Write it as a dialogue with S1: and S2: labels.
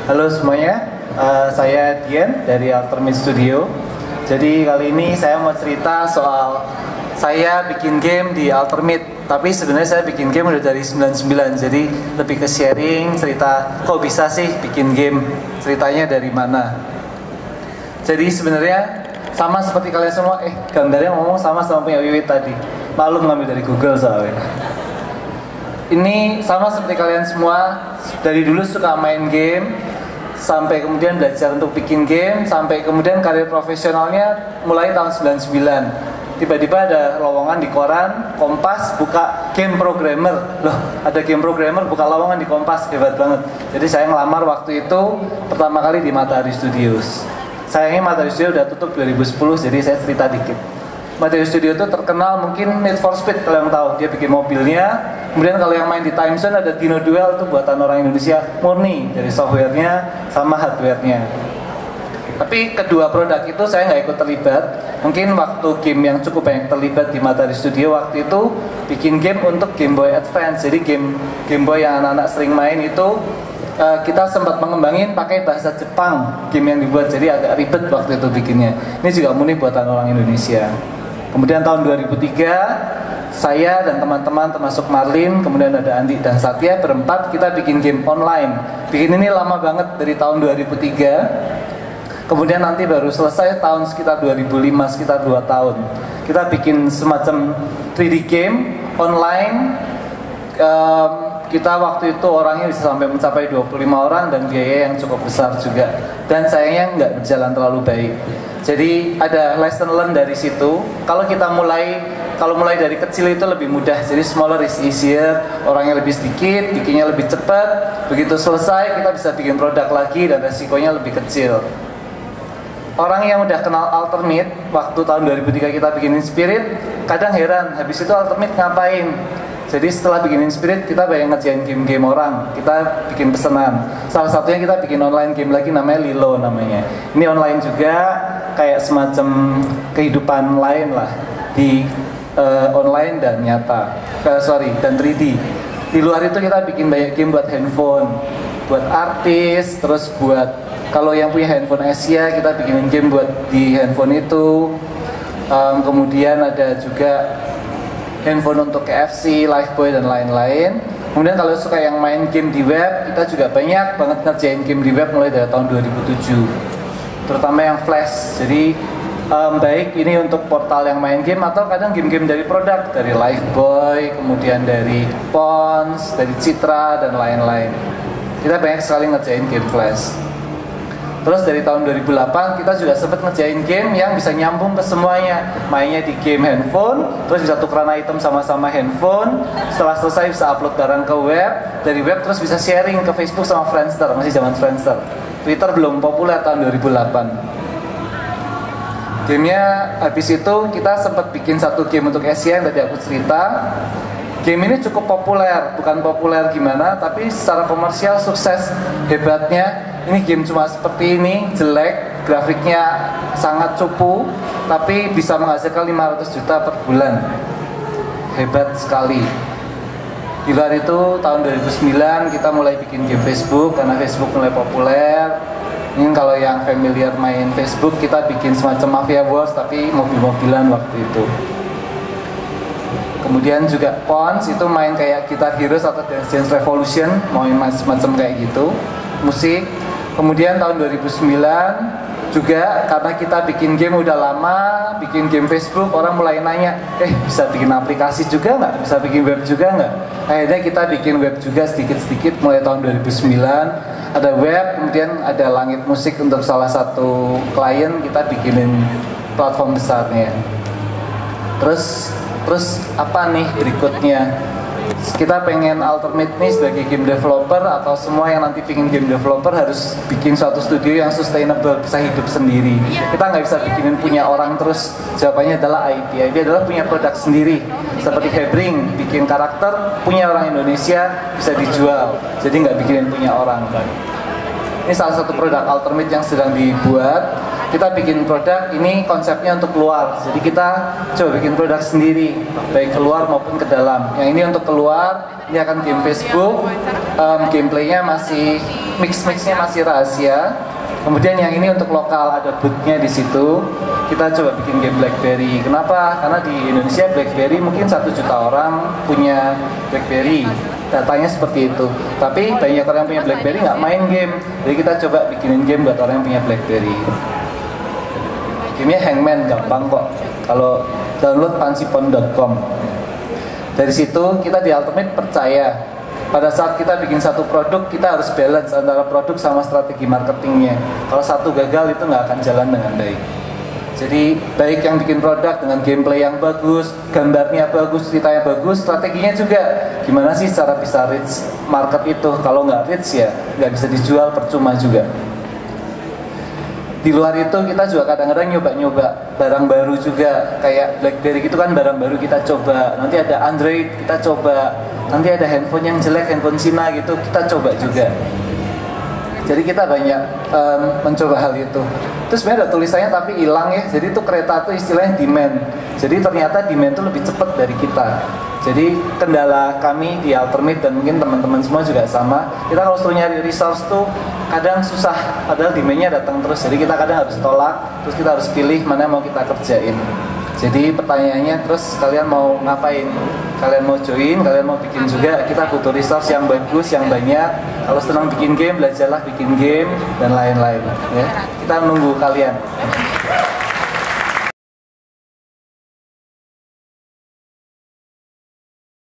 S1: Halo semuanya, saya Dian dari Ultimate Studio. Jadi kali ini saya mau cerita soal saya bikin game di Ultimate. Tapi sebenarnya saya bikin game udah dari 99. Jadi lebih ke sharing, cerita kok bisa sih bikin game, ceritanya dari mana. Jadi sebenarnya sama seperti kalian semua, gambarnya ngomong sama punya Wiwit tadi. Maklum ngambil dari Google soalnya. Ini sama seperti kalian semua, dari dulu suka main game, sampai kemudian belajar untuk bikin game, sampai kemudian karir profesionalnya mulai tahun 99. Tiba-tiba ada lowongan di koran, Kompas buka game programmer. Loh, ada game programmer buka lowongan di Kompas, hebat banget. Jadi saya ngelamar waktu itu pertama kali di Matahari Studios. Sayangnya Matahari Studio udah tutup 2010, jadi saya cerita dikit. Matahari Studio itu terkenal mungkin Need for Speed, kalau yang tahu. Dia bikin mobilnya. Kemudian kalau yang main di Time Zone ada Dino Duel, itu buatan orang Indonesia murni, dari softwarenya sama hardwarenya. Tapi kedua produk itu saya nggak ikut terlibat. Mungkin waktu game yang cukup banyak terlibat di Matahari Studio waktu itu bikin game untuk Game Boy Advance. Jadi Game Boy yang anak-anak sering main itu kita sempat mengembangin pakai bahasa Jepang game yang dibuat, jadi agak ribet waktu itu bikinnya. Ini juga murni buatan orang Indonesia. Kemudian tahun 2003 saya dan teman-teman termasuk Marlin, kemudian ada Andi dan Satya, berempat kita bikin game online. Bikin ini lama banget, dari tahun 2003. Kemudian nanti baru selesai tahun sekitar 2005, sekitar 2 tahun. Kita bikin semacam 3D game online. Kita waktu itu orangnya bisa sampai mencapai 25 orang dan biaya yang cukup besar juga. Dan sayangnya nggak berjalan terlalu baik. Jadi ada lesson learn dari situ. Kalau mulai dari kecil itu lebih mudah. Jadi smaller is easier. Orangnya lebih sedikit, bikinnya lebih cepat. Begitu selesai kita bisa bikin produk lagi dan resikonya lebih kecil. Orang yang udah kenal Ultimate waktu tahun 2003 kita bikinin Spirit, kadang heran, habis itu Ultimate ngapain? Jadi setelah bikin Spirit, kita banyak ngerjain game-game orang. Kita bikin pesanan. Salah satunya kita bikin online game lagi, namanya Lilo namanya. Ini online juga, kayak semacam kehidupan lain lah di online dan nyata. Dan 3D. Di luar itu kita bikin banyak game buat handphone, buat artis, terus buat kalau yang punya handphone Asia kita bikinin game buat di handphone itu. Kemudian ada juga handphone untuk KFC, Lifebuoy dan lain-lain. Kemudian kalau suka yang main game di web, kita juga banyak banget ngerjain game di web mulai dari tahun 2007. Terutama yang Flash. Jadi baik ini untuk portal yang main game atau kadang game-game dari produk, dari Lifebuoy, kemudian dari Pons, dari Citra dan lain-lain. Kita banyak sekali ngerjain game Flash. Terus dari tahun 2008 kita juga sempat ngerjain game yang bisa nyambung ke semuanya. Mainnya di game handphone, terus bisa tukeran item sama-sama handphone. Setelah selesai bisa upload barang ke web. Dari web terus bisa sharing ke Facebook sama Friendster, masih zaman Friendster. Twitter belum populer tahun 2008. Gamenya habis itu kita sempat bikin satu game untuk Asia yang tadi aku cerita. Game ini cukup populer, bukan populer gimana, tapi secara komersial sukses. Hebatnya, ini game cuma seperti ini, jelek, grafiknya sangat cupu, tapi bisa menghasilkan 500 juta per bulan. Hebat sekali. Di luar itu, tahun 2009 kita mulai bikin game Facebook, karena Facebook mulai populer. Ini kalau yang familiar main Facebook, kita bikin semacam Mafia Wars, tapi mobil-mobilan waktu itu. Kemudian juga Pons itu main kayak Guitar Heroes atau Dance Dance Revolution, main macam kayak gitu, musik. Kemudian tahun 2009 juga karena kita bikin game udah lama, bikin game Facebook, orang mulai nanya, bisa bikin aplikasi juga nggak? Bisa bikin web juga nggak? Akhirnya kita bikin web juga sedikit-sedikit mulai tahun 2009. Ada web, kemudian ada Langit Musik untuk salah satu klien, kita bikinin platform besarnya. Terus apa nih berikutnya? Kita pengen Ultimate nih sebagai game developer atau semua yang nanti bikin game developer harus bikin suatu studio yang sustainable, bisa hidup sendiri. Kita nggak bisa bikinin punya orang terus. Jawabannya adalah IP. IP adalah punya produk sendiri. Seperti Hebring, bikin karakter punya orang Indonesia bisa dijual. Jadi nggak bikinin punya orang. Ini salah satu produk Ultimate yang sedang dibuat. Kita bikin produk ini konsepnya untuk keluar. Jadi kita coba bikin produk sendiri, baik keluar maupun ke dalam. Yang ini untuk keluar, ini akan game Facebook. Gameplaynya masih mix-mixnya masih rahasia. Kemudian yang ini untuk lokal, ada bootnya di situ. Kita coba bikin game BlackBerry. Kenapa? Karena di Indonesia BlackBerry mungkin 1 juta orang punya BlackBerry. Datanya seperti itu. Tapi banyak orang yang punya BlackBerry nggak main game. Jadi kita coba bikinin game buat orang yang punya BlackBerry. Gamenya Hangman, gampang kok. Kalau download pansipon.com. Dari situ kita di Ultimate percaya pada saat kita bikin satu produk, kita harus balance antara produk sama strategi marketingnya. Kalau satu gagal itu nggak akan jalan dengan baik. Jadi baik yang bikin produk dengan gameplay yang bagus, gambarnya bagus, ceritanya bagus, strateginya juga gimana sih cara bisa reach market itu. Kalau nggak reach ya nggak bisa dijual, percuma juga. Di luar itu kita juga kadang-kadang nyoba-nyoba barang baru juga. Kayak BlackBerry gitu kan barang baru kita coba. Nanti ada Android kita coba. Nanti ada handphone yang jelek, handphone Cina gitu, kita coba juga. Jadi kita banyak mencoba hal itu. Terus sebenarnya ada tulisannya tapi hilang ya. Jadi itu kereta itu istilahnya demand. Jadi ternyata demand itu lebih cepat dari kita. Jadi kendala kami di Ultimate dan mungkin teman-teman semua juga sama. Kita kalau suruh nyari resource tuh kadang susah, padahal demandnya datang terus. Jadi kita kadang harus tolak, terus kita harus pilih mana yang mau kita kerjain. Jadi pertanyaannya terus kalian mau ngapain? Kalian mau join, kalian mau bikin juga. Kita butuh resource yang bagus, yang banyak. Kalau senang bikin game, belajarlah bikin game dan lain-lain. Ya, kita nunggu kalian.